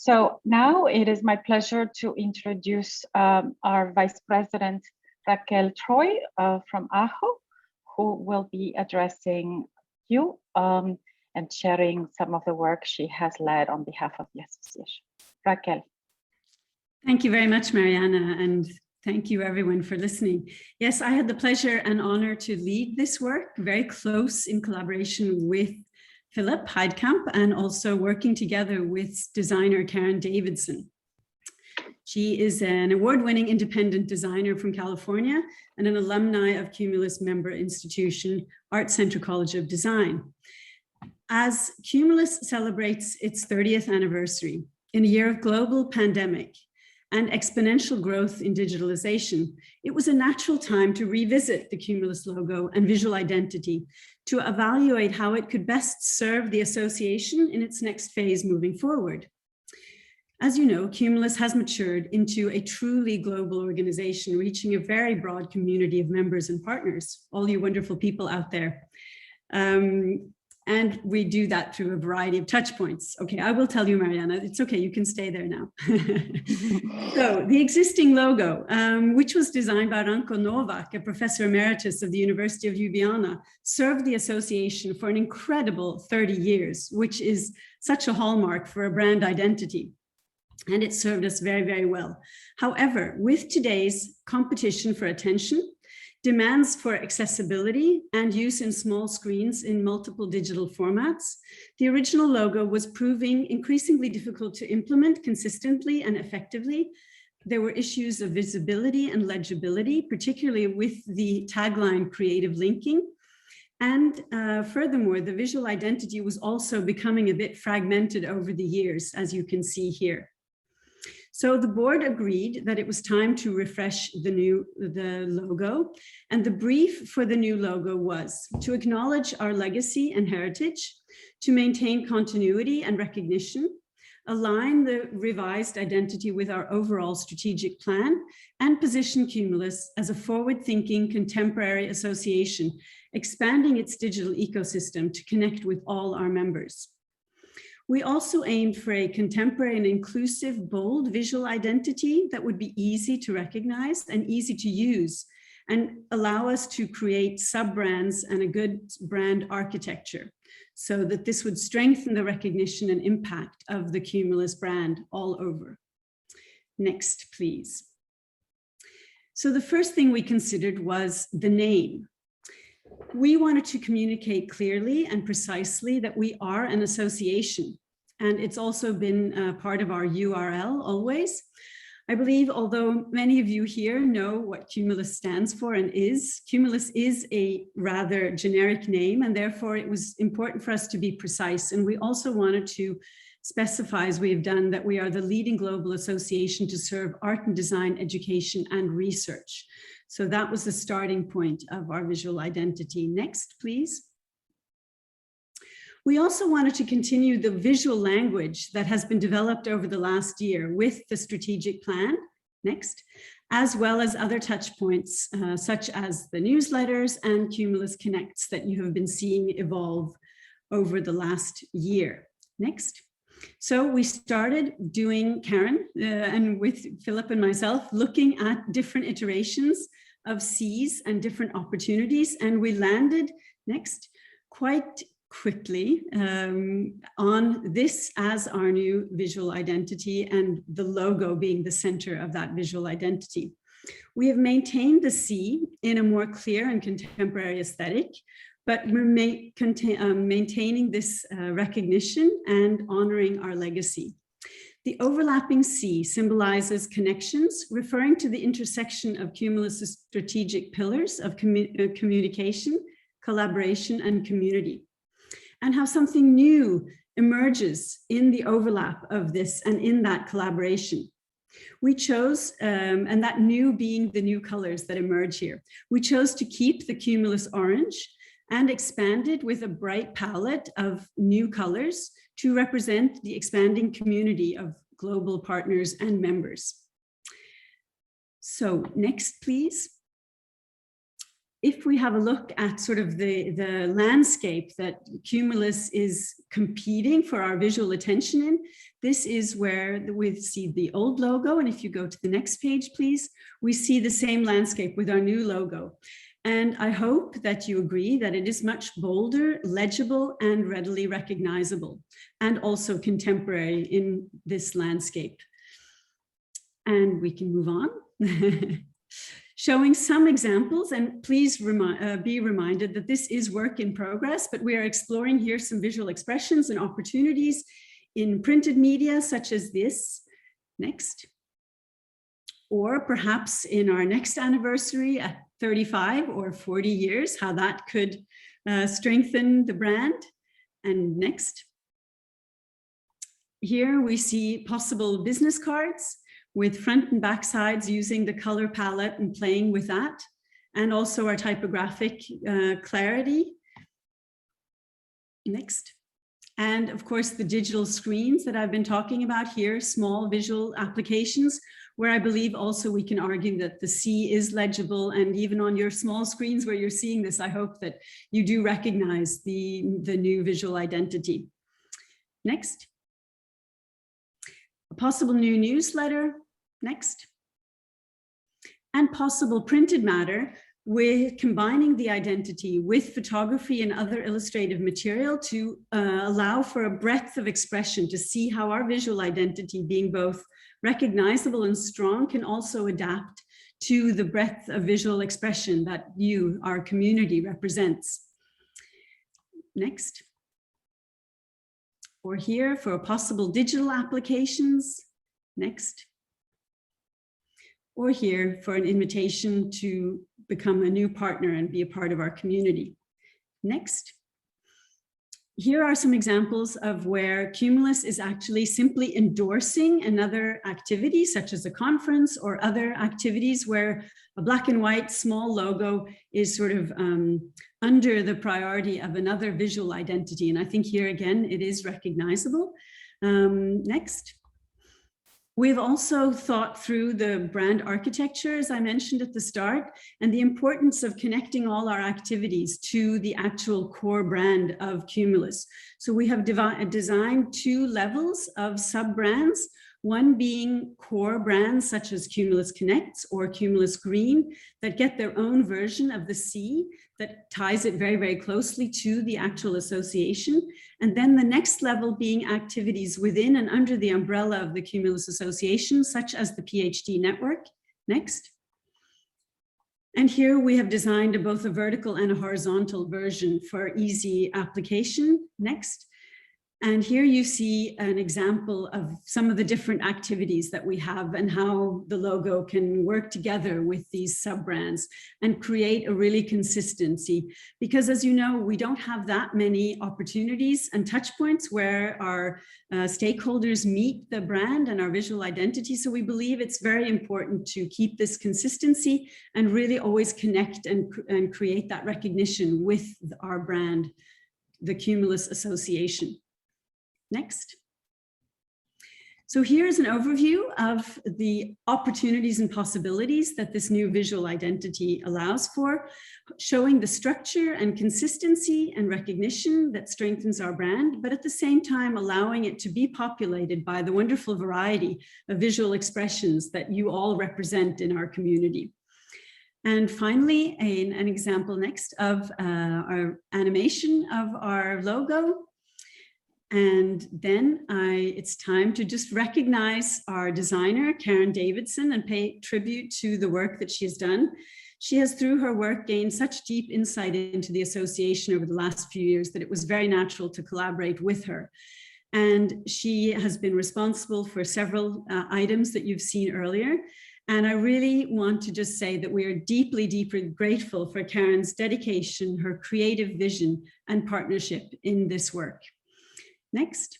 So now it is my pleasure to introduce our Vice President, Raquel Troy from AHO, who will be addressing you and sharing some of the work she has led on behalf of the association. Raquel. Thank you very much, Mariana, and thank you everyone for listening. Yes, I had the pleasure and honor to lead this work, very close in collaboration with Philip Heidkamp and also working together with designer Karen Davidson. She is an award-winning independent designer from California and an alumni of Cumulus member institution, Art Center College of Design. As Cumulus celebrates its 30th anniversary in a year of global pandemic and exponential growth in digitalization, it was a natural time to revisit the Cumulus logo and visual identity to evaluate how it could best serve the association in its next phase moving forward. As you know, Cumulus has matured into a truly global organization, reaching a very broad community of members and partners, all you wonderful people out there. And we do that through a variety of touch points. Okay, I will tell you, Mariana, it's okay, you can stay there now. So the existing logo, which was designed by Ranko Novak, a professor emeritus of the University of Ljubljana, served the association for an incredible 30 years, which is such a hallmark for a brand identity. And it served us very, very well. However, with today's competition for attention, demands for accessibility and use in small screens in multiple digital formats, the original logo was proving increasingly difficult to implement consistently and effectively. There were issues of visibility and legibility, particularly with the tagline creative linking. And furthermore, the visual identity was also becoming a bit fragmented over the years, as you can see here. So the board agreed that it was time to refresh the logo, and the brief for the new logo was to acknowledge our legacy and heritage, to maintain continuity and recognition, align the revised identity with our overall strategic plan, and position Cumulus as a forward-thinking contemporary association, expanding its digital ecosystem to connect with all our members. We also aimed for a contemporary and inclusive, bold visual identity that would be easy to recognize and easy to use and allow us to create sub-brands and a good brand architecture so that this would strengthen the recognition and impact of the Cumulus brand all over. Next, please. So the first thing we considered was the name. We wanted to communicate clearly and precisely that we are an association, and it's also been part of our URL always. I believe, although many of you here know what Cumulus stands for and is, Cumulus is a rather generic name, and therefore it was important for us to be precise. And we also wanted to specify, as we have done, that we are the leading global association to serve art and design, education, and research. So that was the starting point of our visual identity. Next, please. We also wanted to continue the visual language that has been developed over the last year with the strategic plan, next, as well as other touch points, such as the newsletters and Cumulus Connects that you have been seeing evolve over the last year. Next. So we started doing, Karen, and with Philip and myself, looking at different iterations of Cs and different opportunities. And we landed, next, quite quickly on this as our new visual identity and the logo being the center of that visual identity. We have maintained the C in a more clear and contemporary aesthetic, but we're maintaining this recognition and honoring our legacy. The overlapping C symbolizes connections, referring to the intersection of Cumulus's strategic pillars of communication, collaboration, and community, and how something new emerges in the overlap of this and in that collaboration. We chose, and that new being the new colors that emerge here, we chose to keep the Cumulus orange and expanded with a bright palette of new colors to represent the expanding community of global partners and members. So next, please. If we have a look at sort of the landscape that Cumulus is competing for our visual attention in, this is where we see the old logo. And if you go to the next page, please, we see the same landscape with our new logo. And I hope that you agree that it is much bolder, legible, and readily recognizable, and also contemporary in this landscape. And we can move on. Showing some examples, and please be reminded that this is work in progress, but we are exploring here some visual expressions and opportunities in printed media such as this. Next. Or perhaps in our next anniversary at 35 or 40 years, how that could strengthen the brand. And next. Here we see possible business cards with front and back sides using the color palette and playing with that, and also our typographic clarity. Next. And of course, the digital screens that I've been talking about here, small visual applications, where I believe also we can argue that the C is legible, and even on your small screens where you're seeing this, I hope that you do recognize the new visual identity. Next. A possible new newsletter. Next. And possible printed matter with combining the identity with photography and other illustrative material to allow for a breadth of expression, to see how our visual identity, being both recognizable and strong, can also adapt to the breadth of visual expression that you, our community, represents. Next. Or here for possible digital applications. Next. Or here for an invitation to become a new partner and be a part of our community. Next. Here are some examples of where Cumulus is actually simply endorsing another activity, such as a conference or other activities where a black and white small logo is sort of under the priority of another visual identity. And I think here again, it is recognizable. Next. We've also thought through the brand architecture, as I mentioned at the start, and the importance of connecting all our activities to the actual core brand of Cumulus. So we have designed two levels of sub-brands, one being core brands such as Cumulus Connects or Cumulus Green that get their own version of the C that ties it very, very closely to the actual association. And then the next level being activities within and under the umbrella of the Cumulus Association, such as the PhD network. Next. And here we have designed both a vertical and a horizontal version for easy application. Next. And here you see an example of some of the different activities that we have and how the logo can work together with these sub-brands and create a really consistency. Because as you know, we don't have that many opportunities and touch points where our stakeholders meet the brand and our visual identity. So we believe it's very important to keep this consistency and really always connect and create that recognition with our brand, the Cumulus Association. Next. So here's an overview of the opportunities and possibilities that this new visual identity allows for, showing the structure and consistency and recognition that strengthens our brand, but at the same time allowing it to be populated by the wonderful variety of visual expressions that you all represent in our community. And finally, an example next of our animation of our logo. And then it's time to just recognize our designer, Karen Davidson, and pay tribute to the work that she has done. She has, through her work, gained such deep insight into the association over the last few years that it was very natural to collaborate with her. And she has been responsible for several items that you've seen earlier. And I really want to just say that we are deeply, deeply grateful for Karen's dedication, her creative vision, and partnership in this work. Next.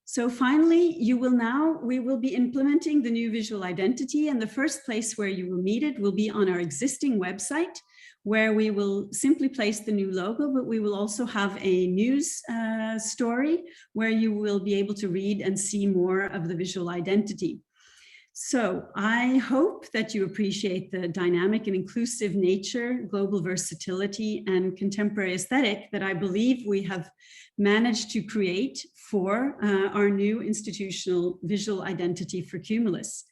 So finally, we will be implementing the new visual identity, and the first place where you will meet it will be on our existing website, where we will simply place the new logo, but we will also have a news story where you will be able to read and see more of the visual identity. So I hope that you appreciate the dynamic and inclusive nature, global versatility, and contemporary aesthetic that I believe we have managed to create for our new institutional visual identity for Cumulus.